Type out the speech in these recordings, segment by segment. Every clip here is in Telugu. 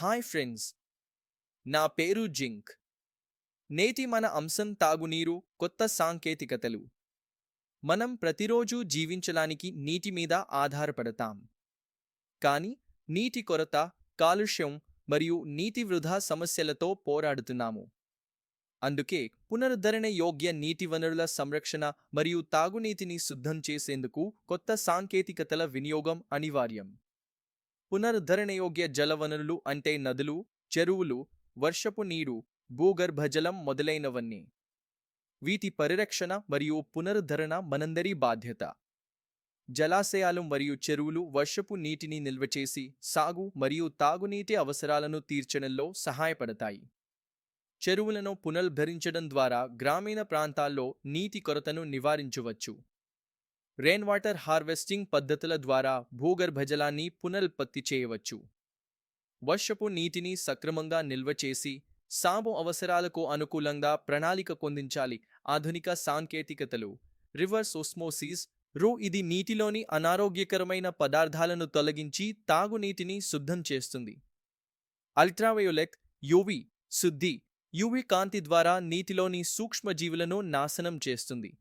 హాయ్ ఫ్రెండ్స్, నా పేరు జింక్. నేటి మన అంశం తాగునీరు కొత్త సాంకేతికతలు. మనం ప్రతిరోజు జీవించడానికి నీటి మీద ఆధారపడతాం. కానీ నీటి కొరత, కాలుష్యం మరియు నీటి వృధా సమస్యలతో పోరాడుతున్నాము. అందుకే పునరుద్ధరణ యోగ్య నీటి వనరుల సంరక్షణ మరియు తాగునీటిని శుద్ధం చేసేందుకు కొత్త సాంకేతికతల వినియోగం అనివార్యం. పునరుద్ధరణయోగ్య జలవనరులు అంటే నదులు, చెరువులు, వర్షపు నీరు, భూగర్భజలం మొదలైనవన్నీ. వీటి పరిరక్షణ మరియు పునరుద్ధరణ మనందరి బాధ్యత. జలాశయాలు మరియు చెరువులు వర్షపు నీటిని నిల్వచేసి సాగు మరియు తాగునీటి అవసరాలను తీర్చడంలో సహాయపడతాయి. చెరువులను పునరుద్ధరించడం ద్వారా గ్రామీణ ప్రాంతాల్లో నీటి కొరతను నివారించవచ్చు. రెయిన్ వాటర్ హార్వెస్టింగ్ పద్ధతుల ద్వారా భూగర్భజలాన్ని పునరుత్పత్తి చేయవచ్చు. వర్షపు నీటిని సక్రమంగా నిల్వ చేసి సాగు అవసరాలకు అనుకూలంగా ప్రణాళిక పొందించాలి. ఆధునిక సాంకేతికతలు రివర్స్ ఓస్మోసిస్ ఇది నీటిలోని అనారోగ్యకరమైన పదార్థాలను తొలగించి తాగునీటిని శుద్ధం చేస్తుంది. అల్ట్రావయోలెట్ యువి శుద్ధి యువి కాంతి ద్వారా నీటిలోని సూక్ష్మజీవులను నాశనం చేస్తుంది.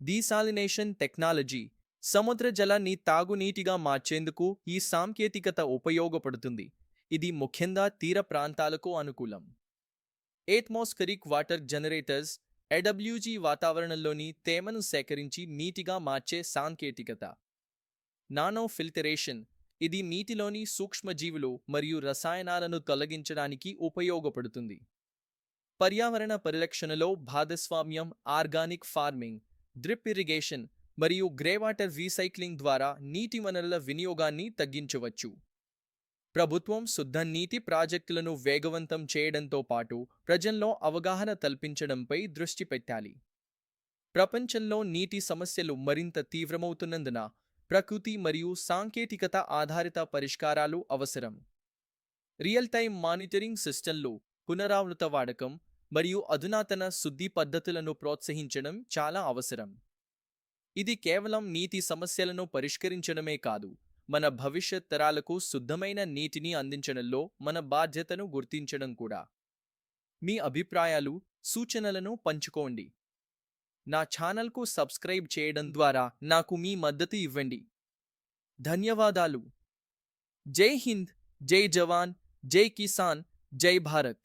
డీసాలినేషన్ టెక్నాలజీ సముద్ర జలాన్ని తాగునీటిగా మార్చేందుకు ఈ సాంకేతికత ఉపయోగపడుతుంది. ఇది ముఖ్యంగా తీర ప్రాంతాలకు అనుకూలం. ఎట్మాస్ఫిరిక్ వాటర్ జనరేటర్స్ ఏడబ్ల్యూజీ వాతావరణంలోని తేమను సేకరించి నీటిగా మార్చే సాంకేతికత. నానో ఫిల్టరేషన్ ఇది నీటిలోని సూక్ష్మజీవులు మరియు రసాయనాలను తొలగించడానికి ఉపయోగపడుతుంది. పర్యావరణ పరిరక్షణలో భాగస్వామ్యం ఆర్గానిక్ ఫార్మింగ్, డ్రిప్ ఇరిగేషన్ మరియు గ్రేవాటర్ రీసైక్లింగ్ ద్వారా నీటి వనరుల వినియోగాన్ని తగ్గించవచ్చు. ప్రభుత్వం శుద్ధ నీటి ప్రాజెక్టులను వేగవంతం చేయడంతో పాటు ప్రజల్లో అవగాహన కల్పించడంపై దృష్టి పెట్టాలి. ప్రపంచంలో నీటి సమస్యలు మరింత తీవ్రమవుతున్నందున ప్రకృతి మరియు సాంకేతికత ఆధారిత పరిష్కారాలు అవసరం. రియల్ టైమ్ మానిటరింగ్ సిస్టంలు, పునరావృత వాడకం మరియు అధునాతన శుద్ధి పద్ధతులను ప్రోత్సహించడం చాలా అవసరం. ఇది కేవలం నీటి సమస్యలను పరిష్కరించడమే కాదు, మన భవిష్యత్ తరాలకు శుద్ధమైన నీటిని అందించడంలో మన బాధ్యతను గుర్తించడం కూడా. మీ అభిప్రాయాలు, సూచనలను పంచుకోండి. నా ఛానల్కు సబ్స్క్రైబ్ చేయడం ద్వారా నాకు మీ మద్దతు ఇవ్వండి. ధన్యవాదాలు. జై హింద్, జై జవాన్, జై కిసాన్, జై భారత్.